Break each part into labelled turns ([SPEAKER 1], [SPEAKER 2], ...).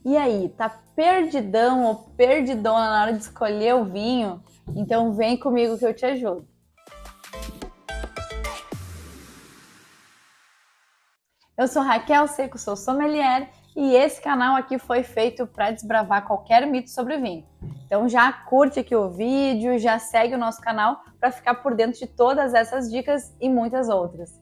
[SPEAKER 1] E aí, tá perdidão ou perdidona na hora de escolher o vinho? Então vem comigo que eu te ajudo. Eu sou Raquel Seco, sou sommelier e esse canal aqui foi feito para desbravar qualquer mito sobre vinho. Então já curte aqui o vídeo, já segue o nosso canal para ficar por dentro de todas essas dicas e muitas outras.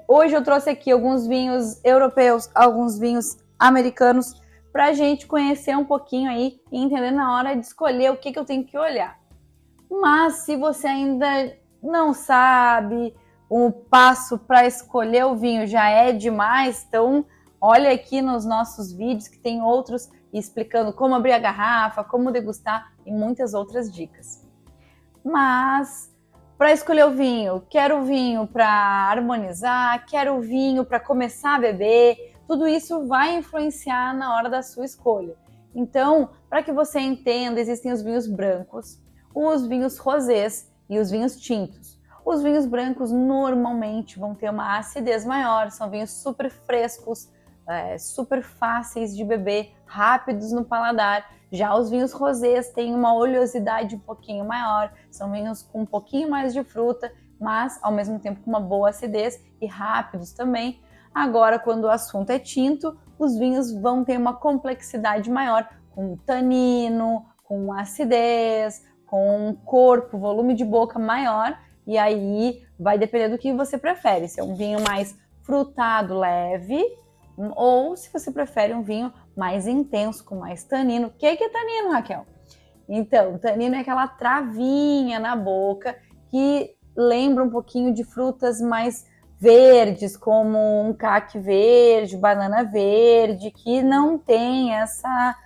[SPEAKER 1] Hoje eu trouxe aqui alguns vinhos europeus, alguns vinhos americanos, para a gente conhecer um pouquinho aí e entender na hora de escolher o que eu tenho que olhar. Mas se você ainda não sabe, o passo para escolher o vinho já é demais, então olha aqui nos nossos vídeos que tem outros explicando como abrir a garrafa, como degustar e muitas outras dicas. Mas para escolher o vinho, quero o vinho para harmonizar, quero o vinho para começar a beber, tudo isso vai influenciar na hora da sua escolha. Então, para que você entenda, existem os vinhos brancos, os vinhos rosés e os vinhos tintos. Os vinhos brancos normalmente vão ter uma acidez maior, são vinhos super frescos, super fáceis de beber, rápidos no paladar. Já os vinhos rosés têm uma oleosidade um pouquinho maior, são vinhos com um pouquinho mais de fruta, mas ao mesmo tempo com uma boa acidez e rápidos também. Agora, quando o assunto é tinto, os vinhos vão ter uma complexidade maior, com tanino, com acidez, com corpo, volume de boca maior, e aí vai depender do que você prefere, se é um vinho mais frutado, leve, ou se você prefere um vinho mais intenso, com mais tanino. O que é tanino, Raquel? Então, tanino é aquela travinha na boca que lembra um pouquinho de frutas mais verdes, como um caque verde, banana verde, que não tem essa,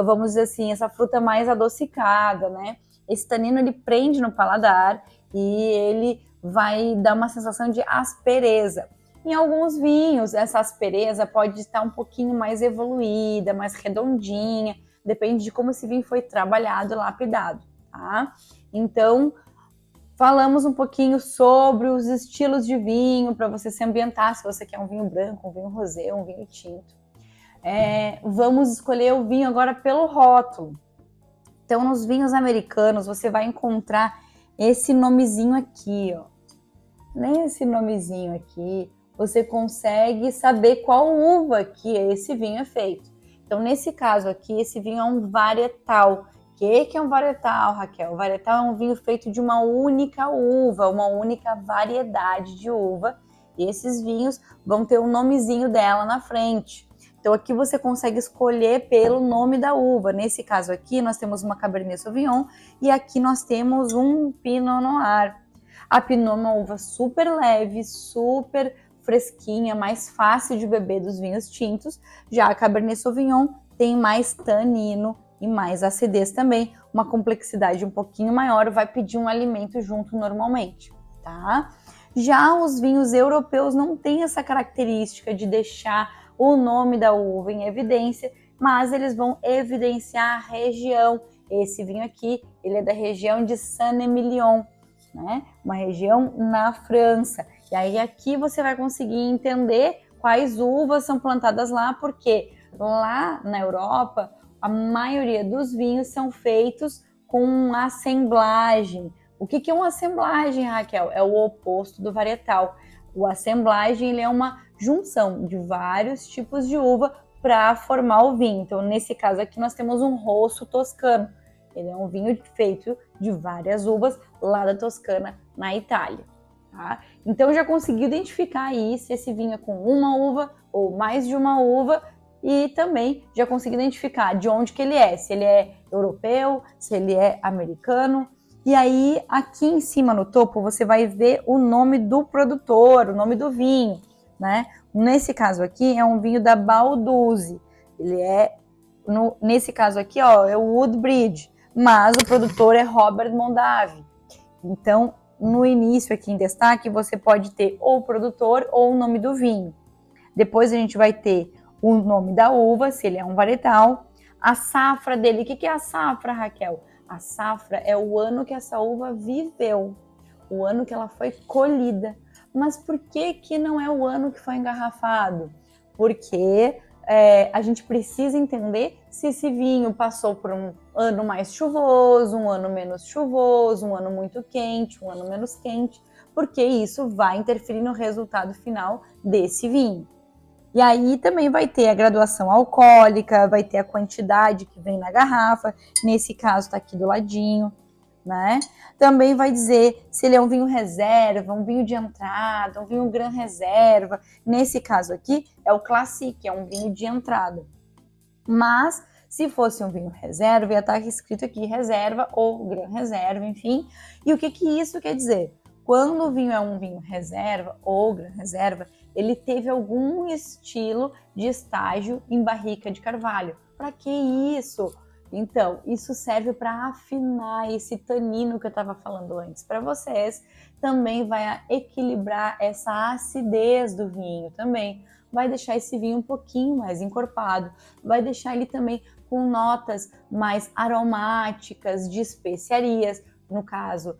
[SPEAKER 1] vamos dizer assim, essa fruta mais adocicada, né? Esse tanino, ele prende no paladar e ele vai dar uma sensação de aspereza. Em alguns vinhos, essa aspereza pode estar um pouquinho mais evoluída, mais redondinha, depende de como esse vinho foi trabalhado e lapidado, tá? Então, falamos um pouquinho sobre os estilos de vinho para você se ambientar, se você quer um vinho branco, um vinho rosé, um vinho tinto. Vamos escolher o vinho agora pelo rótulo. Então, nos vinhos americanos, você vai encontrar esse nomezinho aqui, ó. Nesse nomezinho aqui, você consegue saber qual uva que esse vinho é feito. Então, nesse caso aqui, esse vinho é um varietal. O que é um varietal, Raquel? O varietal é um vinho feito de uma única uva, uma única variedade de uva. E esses vinhos vão ter o nomezinho dela na frente. Então, aqui você consegue escolher pelo nome da uva. Nesse caso aqui, nós temos uma Cabernet Sauvignon e aqui nós temos um Pinot Noir. A Pinot é uma uva super leve, super fresquinha, mais fácil de beber dos vinhos tintos. Já a Cabernet Sauvignon tem mais tanino e mais acidez também, uma complexidade um pouquinho maior, vai pedir um alimento junto normalmente, tá? Já os vinhos europeus não têm essa característica de deixar o nome da uva em evidência, mas eles vão evidenciar a região. Esse vinho aqui, ele é da região de Saint-Émilion, né? Uma região na França. E aí aqui você vai conseguir entender quais uvas são plantadas lá, porque lá na Europa a maioria dos vinhos são feitos com assemblagem. O que é uma assemblagem, Raquel? É o oposto do varietal. O assemblagem, ele é uma junção de vários tipos de uva para formar o vinho. Então, nesse caso aqui, nós temos um rosso toscano. Ele é um vinho feito de várias uvas lá da Toscana, na Itália. Tá? Então, já consegui identificar aí se esse vinho é com uma uva ou mais de uma uva, e também já consegui identificar de onde que ele é, se ele é europeu, se ele é americano. E aí, aqui em cima no topo, você vai ver o nome do produtor, o nome do vinho, né? Nesse caso aqui, é um vinho da Balduzzi. Ele é, nesse caso aqui, ó, é o Woodbridge, mas o produtor é Robert Mondavi. Então, no início aqui em destaque, você pode ter ou o produtor ou o nome do vinho. Depois a gente vai ter o nome da uva, se ele é um varietal, a safra dele. O que é a safra, Raquel? A safra é o ano que essa uva viveu, o ano que ela foi colhida. Mas por que não é o ano que foi engarrafado? Porque a gente precisa entender se esse vinho passou por um ano mais chuvoso, um ano menos chuvoso, um ano muito quente, um ano menos quente, porque isso vai interferir no resultado final desse vinho. E aí também vai ter a graduação alcoólica, vai ter a quantidade que vem na garrafa, nesse caso está aqui do ladinho, né? Também vai dizer se ele é um vinho reserva, um vinho de entrada, um vinho gran reserva. Nesse caso aqui é o Classic, é um vinho de entrada. Mas se fosse um vinho reserva, ia estar escrito aqui reserva ou gran reserva, enfim. E o que isso quer dizer? Quando o vinho é um vinho reserva ou gran reserva, ele teve algum estilo de estágio em barrica de carvalho. Para que isso? Então, isso serve para afinar esse tanino que eu estava falando antes para vocês. Também vai equilibrar essa acidez do vinho também. Vai deixar esse vinho um pouquinho mais encorpado. Vai deixar ele também com notas mais aromáticas de especiarias. No caso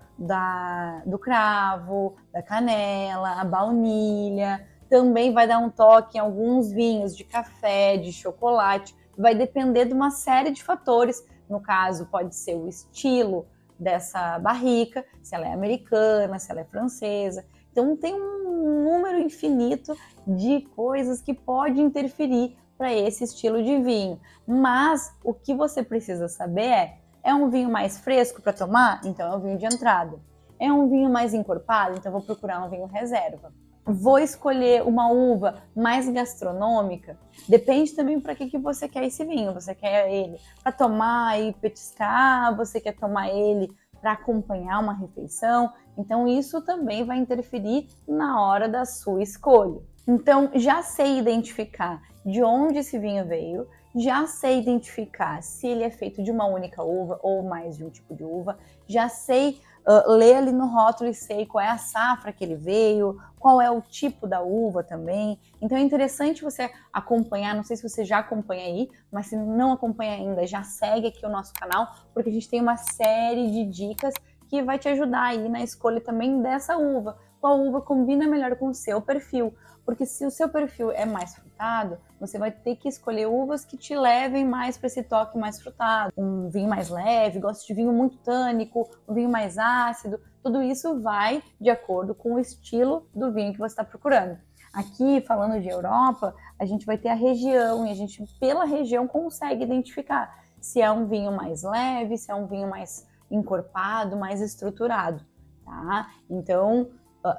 [SPEAKER 1] do cravo, da canela, a baunilha. Também vai dar um toque em alguns vinhos de café, de chocolate. Vai depender de uma série de fatores. No caso, pode ser o estilo dessa barrica, se ela é americana, se ela é francesa. Então, tem um número infinito de coisas que pode interferir para esse estilo de vinho. Mas o que você precisa saber é um vinho mais fresco para tomar? Então é um vinho de entrada. É um vinho mais encorpado? Então vou procurar um vinho reserva. Vou escolher uma uva mais gastronômica? Depende também para que você quer esse vinho. Você quer ele para tomar e petiscar? Você quer tomar ele para acompanhar uma refeição? Então isso também vai interferir na hora da sua escolha. Então já sei identificar de onde esse vinho veio, já sei identificar se ele é feito de uma única uva ou mais de um tipo de uva, já sei ler ali no rótulo e sei qual é a safra que ele veio, qual é o tipo da uva também. Então é interessante você acompanhar, não sei se você já acompanha aí, mas se não acompanha ainda, já segue aqui o nosso canal, porque a gente tem uma série de dicas que vai te ajudar aí na escolha também dessa uva. Qual uva combina melhor com o seu perfil? Porque se o seu perfil é mais frutado, você vai ter que escolher uvas que te levem mais para esse toque mais frutado. Um vinho mais leve, gosto de vinho muito tânico, um vinho mais ácido. Tudo isso vai de acordo com o estilo do vinho que você está procurando. Aqui, falando de Europa, a gente vai ter a região e a gente, pela região, consegue identificar se é um vinho mais leve, se é um vinho mais encorpado, mais estruturado, tá? Então,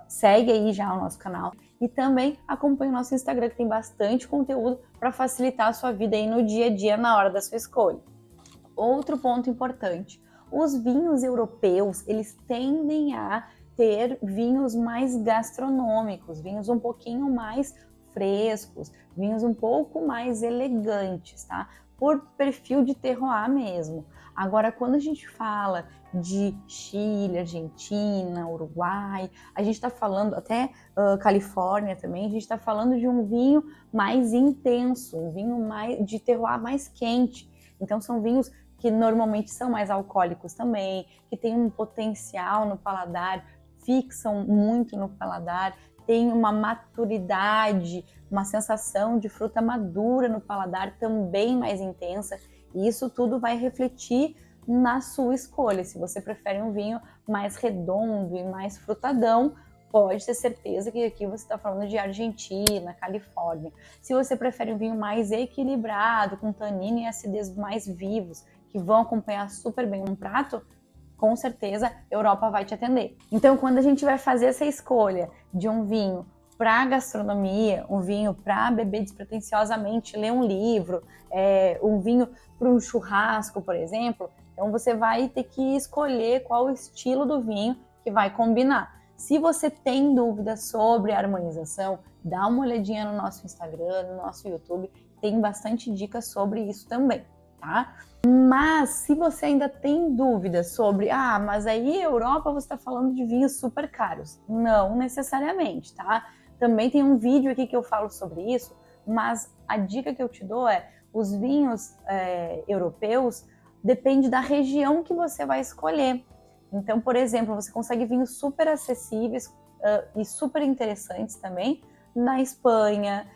[SPEAKER 1] segue aí já o nosso canal e também acompanhe o nosso Instagram, que tem bastante conteúdo para facilitar a sua vida aí no dia a dia, na hora da sua escolha. Outro ponto importante, os vinhos europeus, eles tendem a ter vinhos mais gastronômicos, vinhos um pouquinho mais frescos, vinhos um pouco mais elegantes, tá? Por perfil de terroir mesmo. Agora, quando a gente fala de Chile, Argentina, Uruguai, a gente está falando até Califórnia também, a gente está falando de um vinho mais intenso, um vinho mais de terroir mais quente. Então são vinhos que normalmente são mais alcoólicos também, que têm um potencial no paladar, fixam muito no paladar, tem uma maturidade, uma sensação de fruta madura no paladar também mais intensa, e isso tudo vai refletir na sua escolha. Se você prefere um vinho mais redondo e mais frutadão, pode ter certeza que aqui você está falando de Argentina, Califórnia. Se você prefere um vinho mais equilibrado, com tanino e acidez mais vivos, que vão acompanhar super bem um prato, com certeza Europa vai te atender. Então, quando a gente vai fazer essa escolha de um vinho para gastronomia, um vinho para beber despretensiosamente, ler um livro, um vinho para um churrasco, por exemplo, então você vai ter que escolher qual o estilo do vinho que vai combinar. Se você tem dúvidas sobre a harmonização, dá uma olhadinha no nosso Instagram, no nosso YouTube, tem bastante dicas sobre isso também, tá? Mas se você ainda tem dúvidas sobre, mas aí Europa você está falando de vinhos super caros. Não necessariamente, tá? Também tem um vídeo aqui que eu falo sobre isso, mas a dica que eu te dou é, os vinhos europeus depende da região que você vai escolher. Então, por exemplo, você consegue vinhos super acessíveis e super interessantes também na Espanha,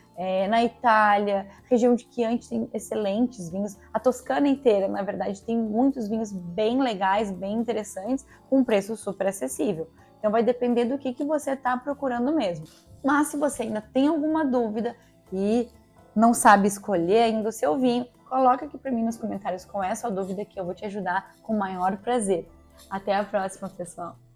[SPEAKER 1] na Itália, região de Chianti tem excelentes vinhos. A Toscana inteira, na verdade, tem muitos vinhos bem legais, bem interessantes, com preço super acessível. Então vai depender do que você está procurando mesmo. Mas se você ainda tem alguma dúvida e não sabe escolher ainda o seu vinho, coloca aqui para mim nos comentários com essa dúvida que eu vou te ajudar com o maior prazer. Até a próxima, pessoal!